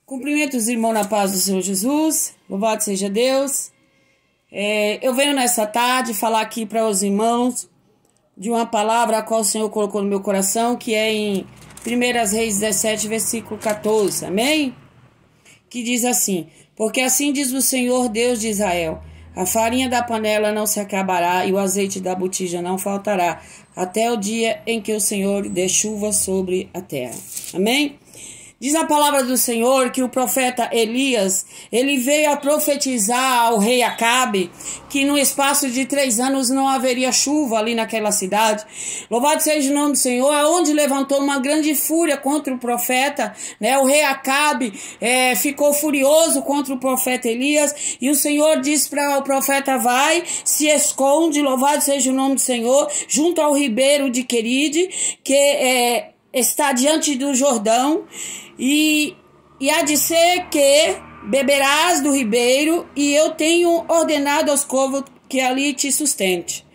Cumprimento os irmãos na paz do Senhor Jesus, louvado seja Deus. Eu venho nessa tarde falar aqui para os irmãos de uma palavra a qual o Senhor colocou no meu coração, que é em 1 Reis 17, versículo 14, amém? Que diz assim: porque assim diz o Senhor Deus de Israel, a farinha da panela não se acabará e o azeite da botija não faltará, até o dia em que o Senhor dê chuva sobre a terra, amém? Diz a palavra do Senhor que o profeta Elias, ele veio a profetizar ao rei Acabe que no espaço de 3 anos não haveria chuva ali naquela cidade. Louvado seja o nome do Senhor, aonde levantou uma grande fúria contra o profeta, né? O rei Acabe ficou furioso contra o profeta Elias e o Senhor disse para o profeta: vai, se esconde, louvado seja o nome do Senhor, junto ao ribeiro de Queride, que está diante do Jordão, e há de ser que beberás do ribeiro, e eu tenho ordenado aos corvos que ali te sustente.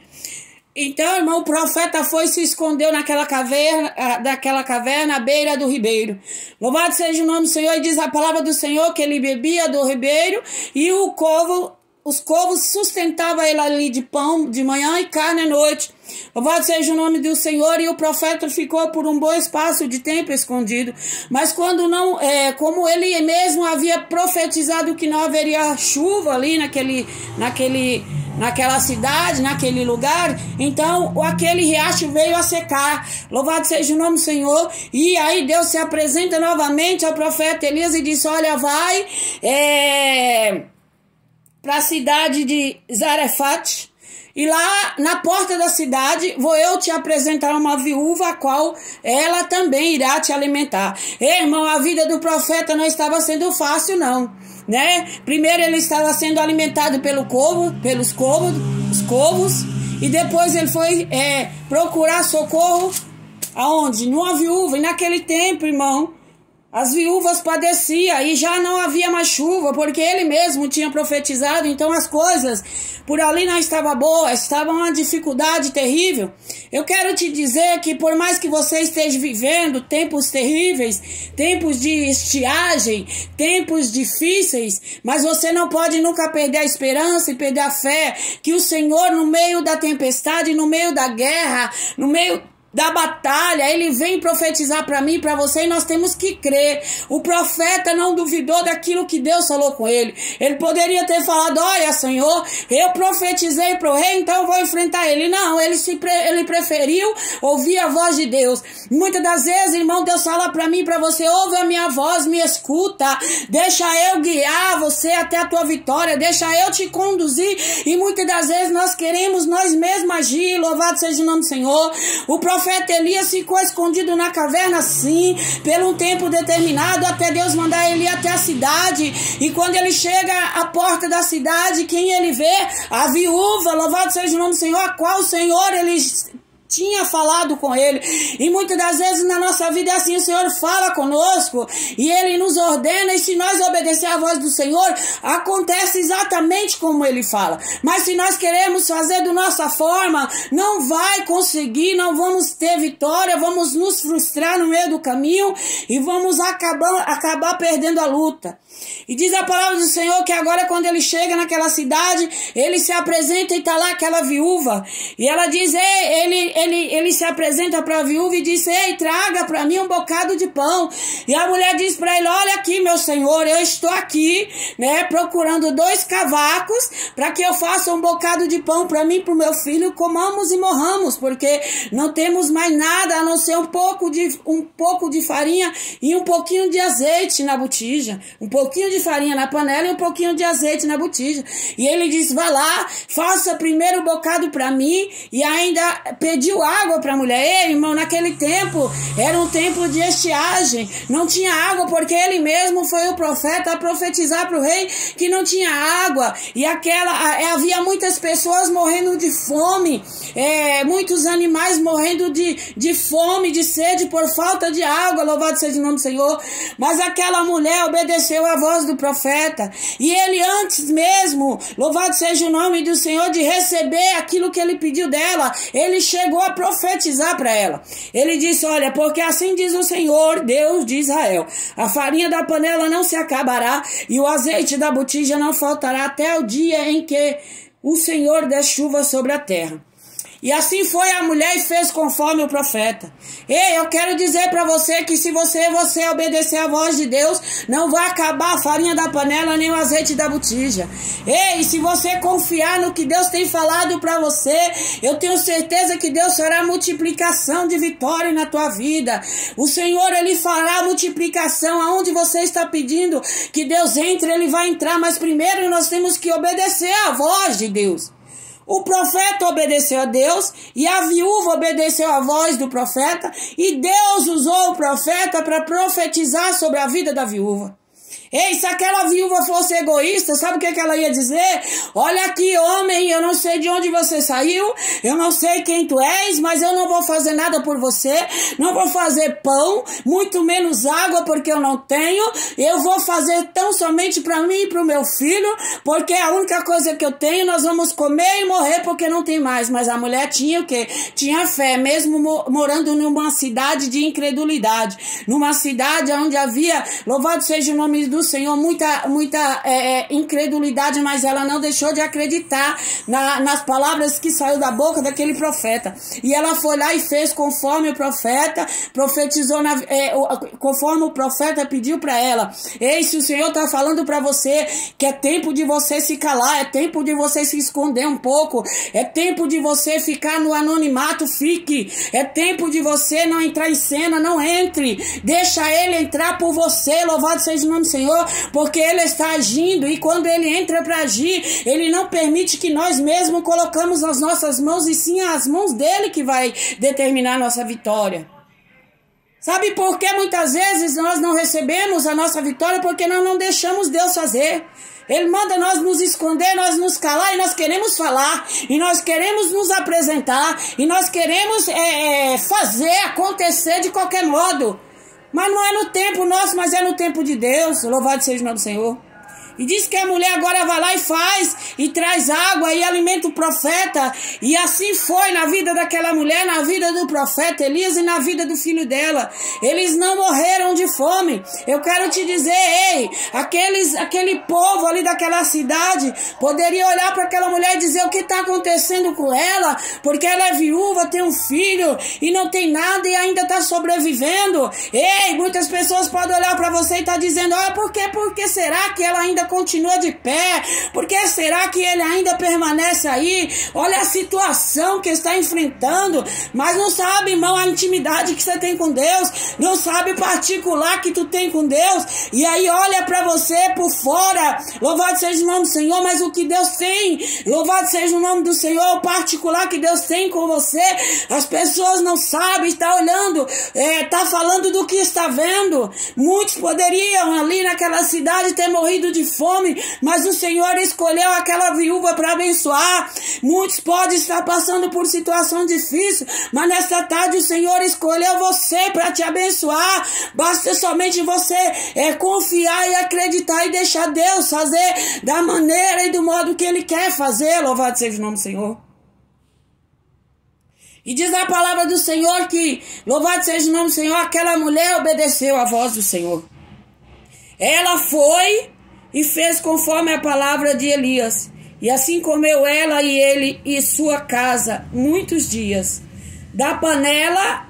Então, irmão, o profeta foi e se escondeu naquela caverna à beira do ribeiro. Louvado seja o nome do Senhor, e diz a palavra do Senhor que ele bebia do ribeiro, e os corvos sustentavam ele ali de pão de manhã e carne à noite. Louvado seja o nome do Senhor. E o profeta ficou por um bom espaço de tempo escondido. Mas quando não, como ele mesmo havia profetizado que não haveria chuva ali naquela cidade, naquele lugar, então aquele riacho veio a secar. Louvado seja o nome do Senhor. E aí Deus se apresenta novamente ao profeta Elias e disse: olha, vai para a cidade de Zarefate, e lá na porta da cidade vou eu te apresentar uma viúva, a qual ela também irá te alimentar. Irmão, a vida do profeta não estava sendo fácil não, né? Primeiro ele estava sendo alimentado pelos corvos, e depois ele foi procurar socorro aonde? Numa viúva. E naquele tempo, irmão, as viúvas padeciam e já não havia mais chuva, porque ele mesmo tinha profetizado. Então as coisas por ali não estavam boas, estavam uma dificuldade terrível. Eu quero te dizer que por mais que você esteja vivendo tempos terríveis, tempos de estiagem, tempos difíceis, mas você não pode nunca perder a esperança e perder a fé que o Senhor, no meio da tempestade, no meio da guerra, no meio da batalha, ele vem profetizar para mim e para você, e nós temos que crer. O profeta não duvidou daquilo que Deus falou com ele. Ele poderia ter falado: olha, Senhor, eu profetizei para o rei, então eu vou enfrentar ele. Não, ele preferiu ouvir a voz de Deus. Muitas das vezes, irmão, Deus fala para mim e para você: ouve a minha voz, me escuta, deixa eu guiar você até a tua vitória, deixa eu te conduzir. E muitas das vezes nós queremos nós mesmos agir. Louvado seja o nome do Senhor. O profeta Elias ficou escondido na caverna, sim, por um tempo determinado, até Deus mandar ele ir até a cidade. E quando ele chega à porta da cidade, quem ele vê? A viúva, louvado seja o nome do Senhor, a qual o Senhor ele tinha falado com ele. E muitas das vezes na nossa vida é assim: o Senhor fala conosco e ele nos ordena, e se nós obedecer à voz do Senhor, acontece exatamente como ele fala. Mas se nós queremos fazer da nossa forma, não vai conseguir, não vamos ter vitória, vamos nos frustrar no meio do caminho e vamos acabar perdendo a luta. E diz a palavra do Senhor que agora, quando ele chega naquela cidade, ele se apresenta e está lá aquela viúva, e ela diz: ele se apresenta para a viúva e diz: ei, traga para mim um bocado de pão. E a mulher diz para ele: olha aqui, meu senhor, eu estou aqui, né, procurando 2 cavacos para que eu faça um bocado de pão para mim e para o meu filho, comamos e morramos, porque não temos mais nada a não ser um pouco de farinha e um pouquinho de azeite na botija, um pouquinho de farinha na panela e um pouquinho de azeite na botija. E ele diz: vá lá, faça primeiro o bocado para mim, e ainda pediu água para a mulher. Ei, irmão, naquele tempo era um tempo de estiagem, não tinha água, porque ele mesmo foi o profeta a profetizar para o rei que não tinha água, e havia muitas pessoas morrendo de fome, muitos animais morrendo de fome, de sede, por falta de água. Louvado seja o nome do Senhor. Mas aquela mulher obedeceu a voz do profeta, e ele, antes mesmo, louvado seja o nome do Senhor, de receber aquilo que ele pediu dela, ele chegou chegou a profetizar para ela. Ele disse, olha, porque assim diz o Senhor, Deus de Israel, a farinha da panela não se acabará e o azeite da botija não faltará até o dia em que o Senhor der chuva sobre a terra. E assim foi a mulher e fez conforme o profeta. Ei, eu quero dizer para você que se você obedecer a voz de Deus, não vai acabar a farinha da panela nem o azeite da botija. Ei, se você confiar no que Deus tem falado para você, eu tenho certeza que Deus fará multiplicação de vitória na tua vida. O Senhor, Ele fará multiplicação aonde você está pedindo que Deus entre, Ele vai entrar. Mas primeiro nós temos que obedecer a voz de Deus. O profeta obedeceu a Deus e a viúva obedeceu à voz do profeta e Deus usou o profeta para profetizar sobre a vida da viúva. Ei, se aquela viúva fosse egoísta, sabe o que ela ia dizer? Olha aqui, homem, eu não sei de onde você saiu, eu não sei quem tu és, mas eu não vou fazer nada por você, não vou fazer pão, muito menos água porque eu não tenho, eu vou fazer tão somente para mim e para o meu filho, porque é a única coisa que eu tenho, nós vamos comer e morrer porque não tem mais. Mas a mulher tinha o quê? Tinha fé, mesmo morando numa cidade de incredulidade, numa cidade onde havia, louvado seja o nome do Senhor, muita incredulidade, mas ela não deixou de acreditar nas palavras que saiu da boca daquele profeta. E ela foi lá e fez conforme o profeta, profetizou conforme o profeta pediu para ela. Ei, se o Senhor está falando para você que é tempo de você se calar, é tempo de você se esconder um pouco, é tempo de você ficar no anonimato, fique. É tempo de você não entrar em cena, não entre. Deixa Ele entrar por você, louvado seja o nome do Senhor, porque Ele está agindo e quando Ele entra para agir, Ele não permite que nós mesmos colocamos as nossas mãos e sim as mãos dEle que vai determinar a nossa vitória. Sabe por que muitas vezes nós não recebemos a nossa vitória? Porque nós não deixamos Deus fazer. Ele manda nós nos esconder, nós nos calar e nós queremos falar, e nós queremos nos apresentar, e nós queremos fazer acontecer de qualquer modo. Mas não é no tempo nosso, mas é no tempo de Deus. Louvado seja o nome do Senhor. E diz que a mulher agora vai lá e faz, e traz água e alimenta o profeta. E assim foi na vida daquela mulher, na vida do profeta Elias e na vida do filho dela. Eles não morreram de fome. Eu quero te dizer, ei, aquele povo ali daquela cidade poderia olhar para aquela mulher e dizer o que está acontecendo com ela, porque ela é viúva, tem um filho e não tem nada e ainda está sobrevivendo. Ei, muitas pessoas podem olhar para você e estar dizendo, por que será que ela ainda continua de pé? Por que será que ele ainda permanece aí? Olha a situação que está enfrentando, mas não sabe, irmão, a intimidade que você tem com Deus, não sabe o particular que tu tem com Deus, e aí olha para você por fora, louvado seja o nome do Senhor, mas o que Deus tem, louvado seja o nome do Senhor, o particular que Deus tem com você, as pessoas não sabem, está olhando, está falando do que está vendo. Muitos poderiam ali naquela cidade ter morrido de fome, mas o Senhor escolheu aquela viúva para abençoar. Muitos podem estar passando por situação difícil, mas nesta tarde o Senhor escolheu você para te abençoar. Basta somente você confiar e acreditar e deixar Deus fazer da maneira e do modo que Ele quer fazer. Louvado seja o nome do Senhor. E diz a palavra do Senhor que, louvado seja o nome do Senhor, aquela mulher obedeceu à voz do Senhor. Ela foi e fez conforme a palavra de Elias. E assim comeu ela e ele e sua casa muitos dias. Da panela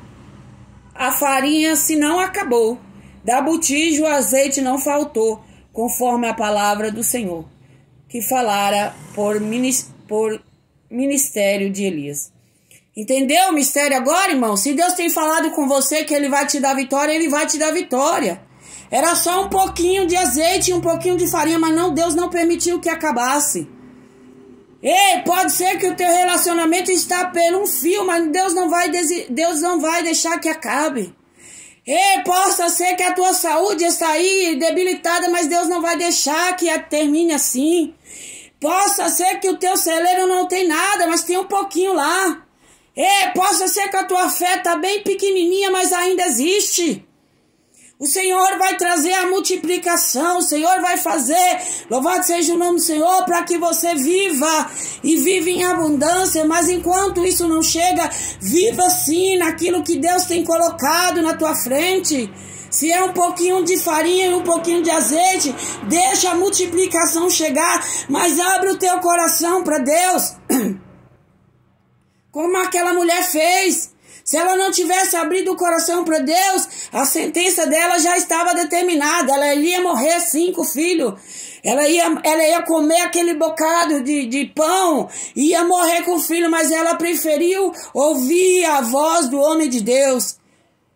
a farinha se não acabou, da botija o azeite não faltou, conforme a palavra do Senhor, que falara por ministério de Elias. Entendeu o mistério agora, irmão? Se Deus tem falado com você que Ele vai te dar vitória, Ele vai te dar vitória. Era só um pouquinho de azeite e um pouquinho de farinha, mas não, Deus não permitiu que acabasse. Ei, pode ser que o teu relacionamento está por um fio, mas Deus não vai deixar que acabe. Ei, possa ser que a tua saúde está aí debilitada, mas Deus não vai deixar que termine assim. Possa ser que o teu celeiro não tem nada, mas tem um pouquinho lá. Ei, possa ser que a tua fé está bem pequenininha, mas ainda existe. O Senhor vai trazer a multiplicação, o Senhor vai fazer, louvado seja o nome do Senhor, para que você viva e viva em abundância, mas enquanto isso não chega, viva sim naquilo que Deus tem colocado na tua frente. Se é um pouquinho de farinha e um pouquinho de azeite, deixa a multiplicação chegar, mas abre o teu coração para Deus, como aquela mulher fez. Se ela não tivesse abrido o coração para Deus, a sentença dela já estava determinada. Ela ia morrer 5 filhos. Ela ia comer aquele bocado de pão, ia morrer com o filho, mas ela preferiu ouvir a voz do homem de Deus.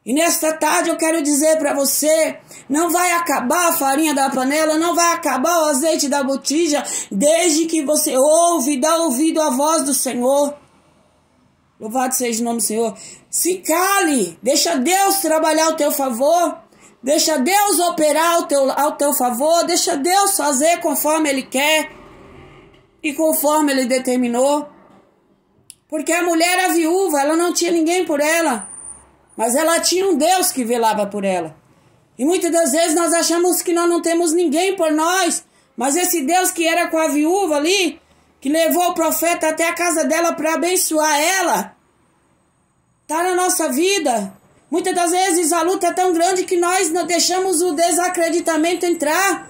E nesta tarde eu quero dizer para você, não vai acabar a farinha da panela, não vai acabar o azeite da botija, desde que você ouve e dá ouvido à voz do Senhor. Louvado seja o nome do Senhor. Se cale, deixa Deus trabalhar ao teu favor, deixa Deus operar ao teu favor, deixa Deus fazer conforme Ele quer e conforme Ele determinou. Porque a mulher era viúva, ela não tinha ninguém por ela, mas ela tinha um Deus que velava por ela. E muitas das vezes nós achamos que nós não temos ninguém por nós, mas esse Deus que era com a viúva ali, que levou o profeta até a casa dela para abençoar ela, está na nossa vida. Muitas das vezes a luta é tão grande que nós não deixamos o desacreditamento entrar.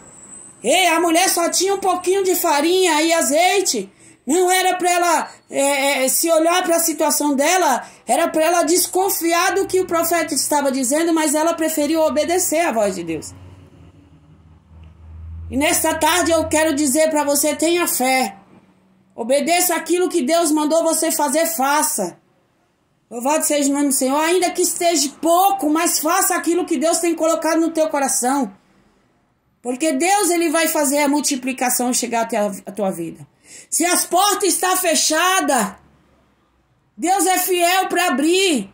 Ei, a mulher só tinha um pouquinho de farinha e azeite. Não era para ela se olhar para a situação dela, era para ela desconfiar do que o profeta estava dizendo, mas ela preferiu obedecer à voz de Deus. E nesta tarde eu quero dizer para você, tenha fé. Obedeça aquilo que Deus mandou você fazer, faça. Louvado seja o nome do Senhor, ainda que esteja pouco, mas faça aquilo que Deus tem colocado no teu coração. Porque Deus, Ele vai fazer a multiplicação chegar até a tua vida. Se as portas estão fechadas, Deus é fiel para abrir.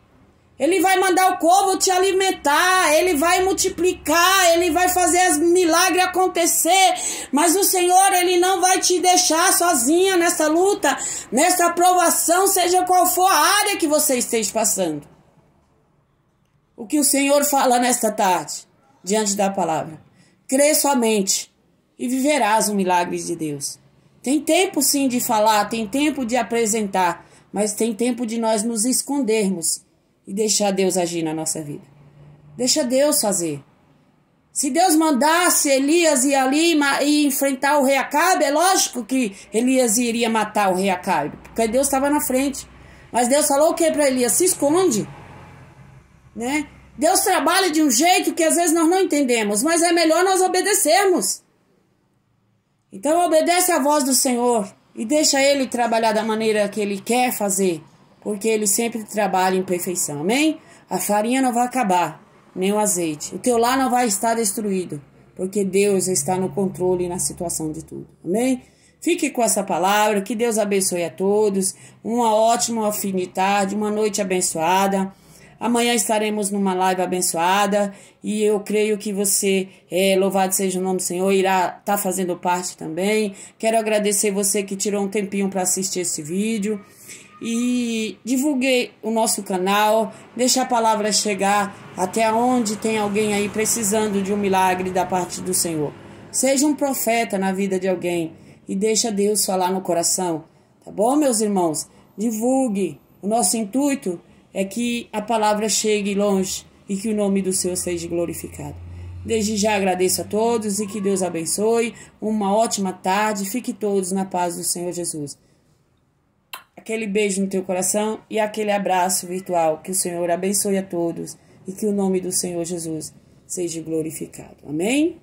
Ele vai mandar o corvo te alimentar, Ele vai multiplicar, Ele vai fazer os milagres acontecer. Mas o Senhor, Ele não vai te deixar sozinha nessa luta, nessa provação, seja qual for a área que você esteja passando. O que o Senhor fala nesta tarde, diante da palavra? Crê somente e viverás os milagres de Deus. Tem tempo sim de falar, tem tempo de apresentar, mas tem tempo de nós nos escondermos e deixar Deus agir na nossa vida. Deixa Deus fazer. Se Deus mandasse Elias ir ali e enfrentar o rei Acabe, é lógico que Elias iria matar o rei Acabe, porque Deus estava na frente. Mas Deus falou o que para Elias? Se esconde. Né? Deus trabalha de um jeito que às vezes nós não entendemos, mas é melhor nós obedecermos. Então obedece à voz do Senhor e deixa Ele trabalhar da maneira que Ele quer fazer, porque Ele sempre trabalha em perfeição, amém? A farinha não vai acabar, nem o azeite. O teu lar não vai estar destruído, porque Deus está no controle e na situação de tudo, amém? Fique com essa palavra, que Deus abençoe a todos, uma ótima fim de tarde, uma noite abençoada. Amanhã estaremos numa live abençoada e eu creio que você, louvado seja o nome do Senhor, irá estar fazendo parte também. Quero agradecer você que tirou um tempinho para assistir esse vídeo. E divulgue o nosso canal, deixe a palavra chegar até onde tem alguém aí precisando de um milagre da parte do Senhor. Seja um profeta na vida de alguém e deixa Deus falar no coração, tá bom, meus irmãos? Divulgue. O nosso intuito é que a palavra chegue longe e que o nome do Senhor seja glorificado. Desde já agradeço a todos e que Deus abençoe. Uma ótima tarde. Fique todos na paz do Senhor Jesus. Aquele beijo no teu coração e aquele abraço virtual. Que o Senhor abençoe a todos e que o nome do Senhor Jesus seja glorificado. Amém?